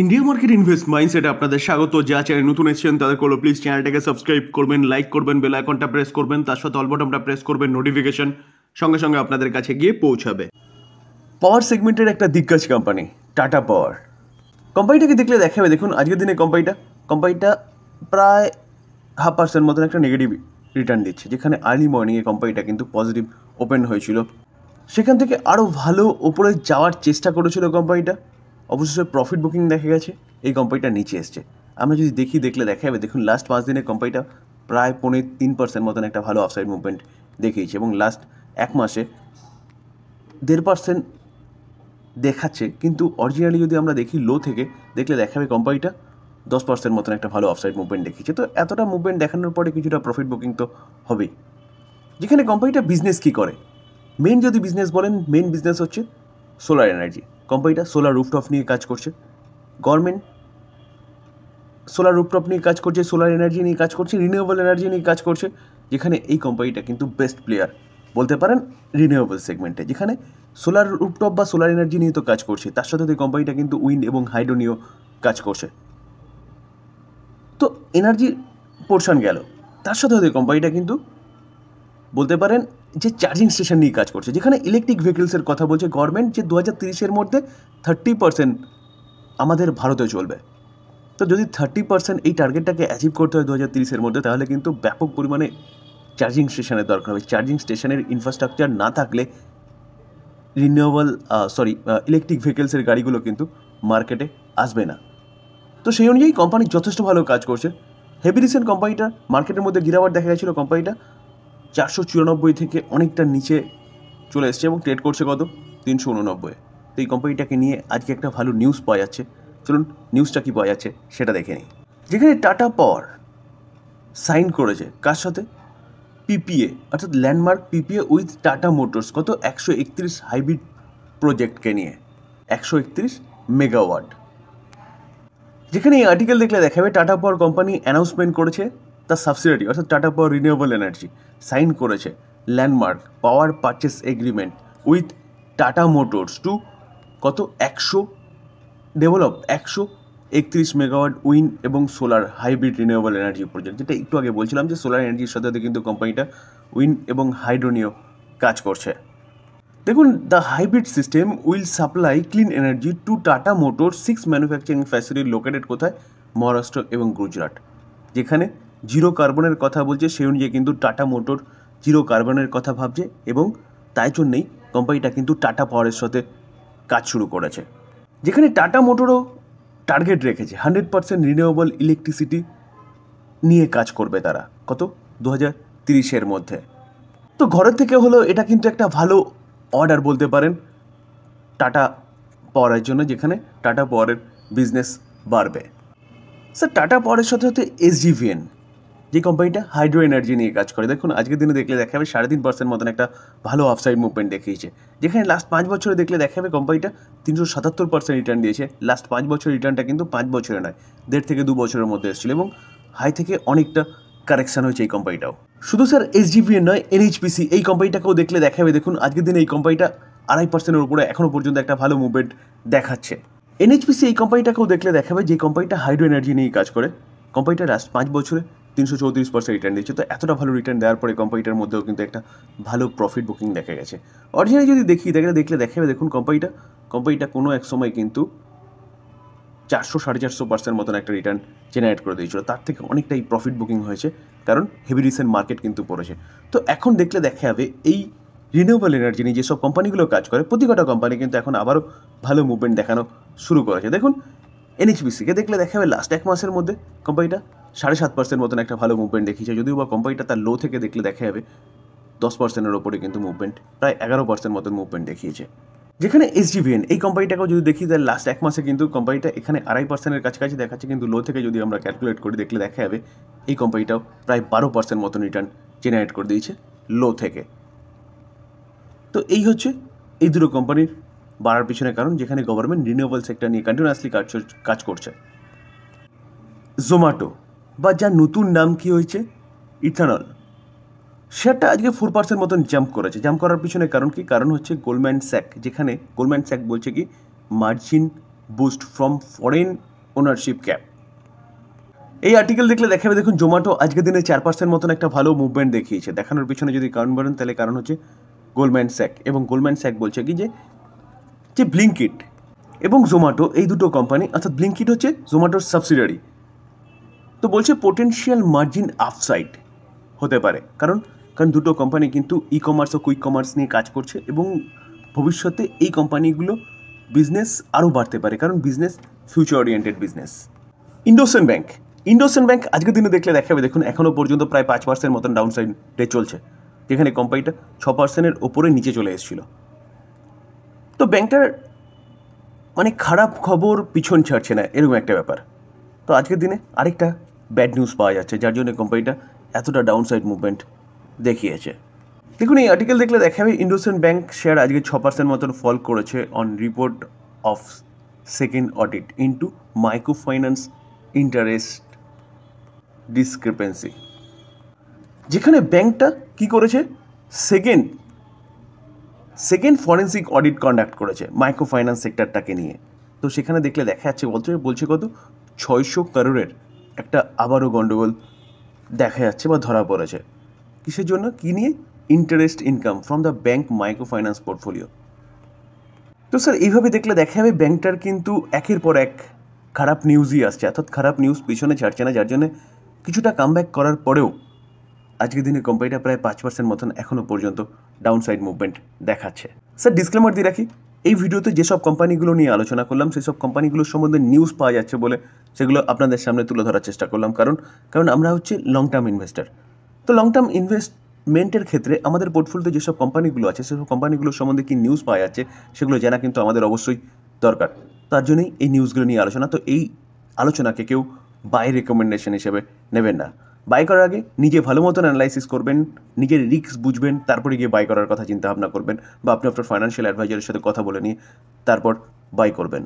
India market invest মাইন্ডসেটে আপনাদের স্বাগত। যা চ্যানেল নতুন এসেছেন তাদের করলো প্লিজ চ্যানেলটাকে সাবস্ক্রাইব করবেন, লাইক করবেন, বেল আইকনটা প্রেস করবেন, তার সাথে অল বাটনটা প্রেস করবেন, নোটিফিকেশন সঙ্গে সঙ্গে আপনাদের কাছে গিয়ে পৌঁছাবে। পাওয়ার সেগমেন্টের একটা দিগ্গজ কোম্পানি টাটা পাওয়ার। কোম্পানিটাকে দেখলে দেখাবে, দেখুন আজকের দিনে কোম্পানিটা প্রায় 0.5% মতন একটা নেগেটিভ রিটার্ন দিচ্ছে, যেখানে আর্লি মর্নিংয়ে কোম্পানিটা কিন্তু পজিটিভ ওপেন হয়েছিল। সেখান থেকে আরও ভালো ওপরে যাওয়ার চেষ্টা করেছিল কোম্পানিটা, অবশেষে প্রফিট বুকিং দেখা গেছে, এই কোম্পানিটা নিচে এসছে। আমরা যদি দেখলে দেখা যাবে, দেখুন লাস্ট 5 দিনে কোম্পানিটা প্রায় 3% মতন একটা ভালো আফসাইড মুভমেন্ট দেখিয়েছে, এবং লাস্ট 1 মাসে 1.5% দেখাচ্ছে। কিন্তু অরিজিনালি যদি আমরা দেখি লো থেকে দেখলে দেখাবে কোম্পানিটা 10% মতন একটা ভালো আফসাইড মুভমেন্ট দেখিয়েছে। তো এতটা মুভমেন্ট দেখানোর পরে কিছুটা প্রফিট বুকিং তো হবেই। যেখানে কোম্পানিটা বিজনেস কী করে, মেন যদি বিজনেস বলেন, মেন বিজনেস হচ্ছে সোলার এনার্জি। কোম্পানিটা সোলার রুফটপ নিয়ে কাজ করছে, গভর্নমেন্ট সোলার রুফটপ নিয়ে কাজ করছে, সোলার এনার্জি নিয়ে কাজ করছে, রিনিউয়েবল এনার্জি নিয়ে কাজ করছে। যেখানে এই কোম্পানিটা কিন্তু বেস্ট প্লেয়ার বলতে পারেন রিনিউয়েবল সেগমেন্টে, যেখানে সোলার রুফটপ বা সোলার এনার্জি নিয়ে তো কাজ করছে, তার সাথে এই কোম্পানিটা কিন্তু উইন্ড এবং হাইড্রো নিয়েও কাজ করছে। তো এনার্জি পোর্শন গেল, তার সাথে এই কোম্পানিটা কিন্তু বলতে পারেন যে চার্জিং স্টেশন নিয়ে কাজ করছে, যেখানে ইলেকট্রিক ভেহিকেলসের কথা বলছে গভর্নমেন্ট, যে 2030-এর মধ্যে 30% আমাদের ভারতে চলবে। তো যদি 30% এই টার্গেটটাকে অ্যাচিভ করতে হয় 2030-এর মধ্যে, তাহলে কিন্তু ব্যাপক পরিমাণে চার্জিং স্টেশনের দরকার হবে। চার্জিং স্টেশনের ইনফ্রাস্ট্রাকচার না থাকলে ইলেকট্রিক ভেহিকেলসের গাড়িগুলো কিন্তু মার্কেটে আসবে না। তো সেই অনুযায়ী কোম্পানি যথেষ্ট ভালো কাজ করছে। হেভি রিসেন্ট কোম্পানিটা মার্কেটের মধ্যে গিরাওয়াট দেখা গেছিলো, কোম্পানিটা 494 থেকে অনেকটা নিচে চলে এসছে এবং ট্রেড করছে কত 389। তো এই কোম্পানিটাকে নিয়ে আজকে একটা ভালো নিউজ পাওয়া যাচ্ছে। চলুন নিউজটা কী পাওয়া যাচ্ছে সেটা দেখে নিই। যেখানে টাটা পাওয়ার সাইন করেছে কার সাথে, পিপিএ, অর্থাৎ landmark PPA with Tata motors, কত 131 হাইব্রিড প্রজেক্টকে নিয়ে 131 মেগাওয়াট। যেখানে এই আর্টিকেল দেখলে দেখাবে টাটা পাওয়ার কোম্পানি অ্যানাউন্সমেন্ট করেছে তার সাবসিডিয়ারি অর্থাৎ Tata power renewable energy sign করেছে landmark power purchase agreement with Tata motors to কত 131 মেগাওয়াট উইন্ড এবং solar hybrid renewable energy project. যেটা একটু আগে বলছিলাম যে সোলার এনার্জির সাথে কিন্তু কোম্পানিটা উইন্ড এবং হাইড্রো নিয়েও কাজ করছে। দেখুন, the hybrid system will supply clean energy to Tata motor 6 manufacturing facility located কোথায়, মহারাষ্ট্র এবং গুজরাট। যেখানে জিরো কার্বনের কথা বলছে, সেই অনুযায়ী কিন্তু টাটা মোটর জিরো কার্বনের কথা ভাবছে, এবং তাই জন্যেই কোম্পানিটা কিন্তু টাটা পাওয়ারের সাথে কাজ শুরু করেছে। যেখানে টাটা মোটরও টার্গেট রেখেছে 100% রিনিউয়েবল ইলেকট্রিসিটি নিয়ে কাজ করবে তারা, কত 2030-এর মধ্যে। তো ঘরের থেকে হলো এটা কিন্তু একটা ভালো অর্ডার বলতে পারেন টাটা পাওয়ারের জন্য, যেখানে টাটা পাওয়ারের বিজনেস বাড়বে। স্যার, টাটা পাওয়ারের সাথে সাথে এসজিভিএন, যে কোম্পানিটা হাইড্রো এনার্জি নিয়ে কাজ করে, দেখুন আজকের দিনে দেখলে দেখা যাবে 3.5% মতন একটা ভালো আফসাইড মুভমেন্ট দেখিয়েছে। যেখানে লাস্ট 5 বছরে দেখলে দেখা যাবে কোম্পানিটা 377% রিটার্ন দিয়েছে। লাস্ট 5 বছরের রিটার্নটা কিন্তু 5 বছরে নয়, 1.5 থেকে 2 বছরের মধ্যে এসেছিল, এবং হাই থেকে অনেকটা কারেকশান হয়েছে এই কোম্পানিটাও। শুধু স্যার এসজিভিএন নয়, এনএইচপিসি এই কোম্পানিটাকেও দেখলে দেখা যাবে, দেখুন আজকের দিনে এই কোম্পানিটা 2.5%-এর উপরে এখনও পর্যন্ত একটা ভালো মুভমেন্ট দেখাচ্ছে। এনএইচপিসি এই কোম্পানিটাকেও দেখলে দেখাবে, যে কোম্পানিটা হাইড্রো এনার্জি নিয়ে কাজ করে, কোম্পানিটা লাস্ট 5 বছরে 334% রিটার্ন দিচ্ছে। তো এতটা ভালো রিটার্ন দেওয়ার পরে কোম্পানিটার মধ্যেও কিন্তু একটা ভালো প্রফিট বুকিং দেখা গেছে। অরিজিনালি যদি দেখলে দেখাবে, দেখুন কোম্পানিটা কোনো এক সময় কিন্তু 400-450% মতন একটা রিটার্ন জেনারেট করে দিয়েছিল, তার থেকে অনেকটাই প্রফিট বুকিং হয়েছে, কারণ হেভি রিসেন্ট মার্কেট কিন্তু পড়েছে। তো এখন দেখলে দেখা যাবে এই রিনিউয়েবল এনার্জি নিয়ে যেসব কোম্পানিগুলো কাজ করে, প্রতিকটা কোম্পানি কিন্তু এখন আবারও ভালো মুভমেন্ট দেখানো শুরু করেছে। দেখুন এনএইচপিসিকে দেখলে দেখা যাবে লাস্ট 1 মাসের মধ্যে কোম্পানিটা 7.5% মতন একটা ভালো মুভমেন্ট দেখিয়েছে, যদিও বা কোম্পানিটা তার লো থেকে দেখলে দেখা যাবে 10%-এর ওপরে কিন্তু মুভমেন্ট, প্রায় 11% মতন মুভমেন্ট দেখিয়েছে। যেখানে এসজিভিএন এই কোম্পানিটাকেও যদি দেখি, তার লাস্ট 1 মাসে কিন্তু কোম্পানিটা এখানে 2.5%-এর কাছাকাছি দেখাচ্ছে, কিন্তু লো থেকে যদি আমরা ক্যালকুলেট করি দেখলে দেখা যাবে এই কোম্পানিটাও প্রায় 12% মতন রিটার্ন জেনারেট করে দিয়েছে লো থেকে। তো এই হচ্ছে এই দুটো কোম্পানির বাড়ার পিছনে কারণ, যেখানে গভর্নমেন্ট রিনিউয়েবল সেক্টর নিয়ে কন্টিনিউয়াসলি কাজ করছে। জোম্যাটো, বা যার নতুন নাম কি হয়েছে ইথানল, শেয়ারটা আজকে 4% মতন জাম্প করেছে। জাম্প করার পিছনে কারণ কি, কারণ হচ্ছে গোল্ডম্যান স্যাক, যেখানে গোল্ডম্যান স্যাক বলছে কি margin boost from foreign ownership cap. এই আর্টিকেল দেখলে দেখাবে, দেখুন জোম্যাটো আজকের দিনে 4% মতন একটা ভালো মুভমেন্ট দেখিয়েছে। দেখানোর পিছনে যদি কারণ বলেন তাহলে কারণ হচ্ছে গোল্ডম্যান স্যাক, এবং গোল্ডম্যান স্যাক বলছে কি যে ব্লিঙ্কিট এবং জোম্যাটো এই দুটো কোম্পানি, অর্থাৎ ব্লিঙ্কিট হচ্ছে জোম্যাটোর সাবসিডিয়ারি, তো বলছে পোটেনশিয়াল মার্জিন আপসাইড হতে পারে, কারণ দুটো কোম্পানি কিন্তু ই কমার্স ও কুইক কমার্স নিয়ে কাজ করছে এবং ভবিষ্যতে এই কোম্পানিগুলো বিজনেস আরও বাড়তে পারে, কারণ business future oriented business. IndusInd bank আজকের দিনে দেখলে দেখাবে, দেখুন এখনও পর্যন্ত প্রায় 5% মতন ডাউন সাইডে চলছে, যেখানে কোম্পানিটা 6%-এর ওপরে নিচে চলে এসেছিল। তো ব্যাংকটার মানে খারাপ খবর পিছন ছাড়ছে না, এরকম একটা ব্যাপার। তো আজকের দিনে আরেকটা ব্যাড নিউজ পাওয়া যাচ্ছে, যার জন্য কোম্পানিটা এতটা ডাউন সাইড মুভমেন্ট দেখিয়েছে। দেখুন এই আর্টিকেল দেখলে দেখাবে, ইন্ডোসিন ব্যাংক শেয়ার আজকে 6% মতন ফল করেছে on report of second audit into micro finance interest discrepancy, যেখানে ব্যাংকটা কি করেছে, সেকেন্ড ফরেন্সিক অডিট কন্ডাক্ট করেছে মাইক্রো ফাইন্যান্স সেক্টরটাকে নিয়ে। তো সেখানে দেখলে দেখা যাচ্ছে বলছে কত 600 করোড়ের একটা আবারও গন্ডগোল দেখা যাচ্ছে বা ধরা পড়েছে। কিসের জন্য, কি নিয়ে, interest income from the bank micro finance portfolio. তো স্যার এইভাবে দেখলে দেখা যাবে ব্যাংকটার কিন্তু একের পর এক খারাপ নিউজই আসছে, অর্থাৎ খারাপ নিউজ পিছনে ছাড়ছে না, যার জন্য কিছুটা কামব্যাক করার পরেও আজকের দিনে কোম্পানিটা প্রায় 5% মতন এখনও পর্যন্ত ডাউন সাইড মুভমেন্ট দেখাচ্ছে। স্যার ডিসক্লেমার দিয়ে রাখি, এই ভিডিওতে যেসব কোম্পানিগুলো নিয়ে আলোচনা করলাম সেসব কোম্পানিগুলোর সম্বন্ধে নিউজ পাওয়া যাচ্ছে বলে সেগুলো আপনাদের সামনে তুলে ধরার চেষ্টা করলাম, কারণ আমরা হচ্ছে লং টার্ম ইনভেস্টার। তো লং টার্ম ইনভেস্টমেন্টের ক্ষেত্রে আমাদের পোর্টফোলিওতে যেসব কোম্পানিগুলো আছে সেসব কোম্পানিগুলোর সম্বন্ধে কি নিউজ পাওয়া যাচ্ছে সেগুলো জানা কিন্তু আমাদের অবশ্যই দরকার, তার জন্যই এই নিউজগুলো নিয়ে আলোচনা। তো এই আলোচনাকে কেউ বাই রেকমেন্ডেশন হিসেবে নেবেন না। বাই করার আগে নিজে ভালো মতন অ্যানালাইসিস করবেন, নিজের রিস্ক বুঝবেন, তারপরে গিয়ে বাই করার কথা চিন্তা ভাবনা করবেন, বা আপনি আপনার ফাইন্যান্সিয়াল অ্যাডভাইজারের সাথে কথা বলে নিয়ে তারপর বাই করবেন।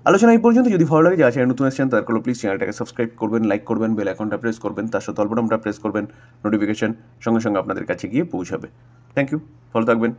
আলোচনা এই পর্যন্ত। যদি ভালো লাগে, যা চ্যানেল নতুন এসেছেন তার করলে প্লিজ চ্যানেলটাকে সাবস্ক্রাইব করবেন, লাইক করবেন, বেল আইকনটা প্রেস করবেন, তার সাথে অল বাটনটা প্রেস করবেন, নোটিফিকেশন সঙ্গে সঙ্গে আপনাদের কাছে গিয়ে পৌঁছাবে। থ্যাংক ইউ, ভালো থাকবেন।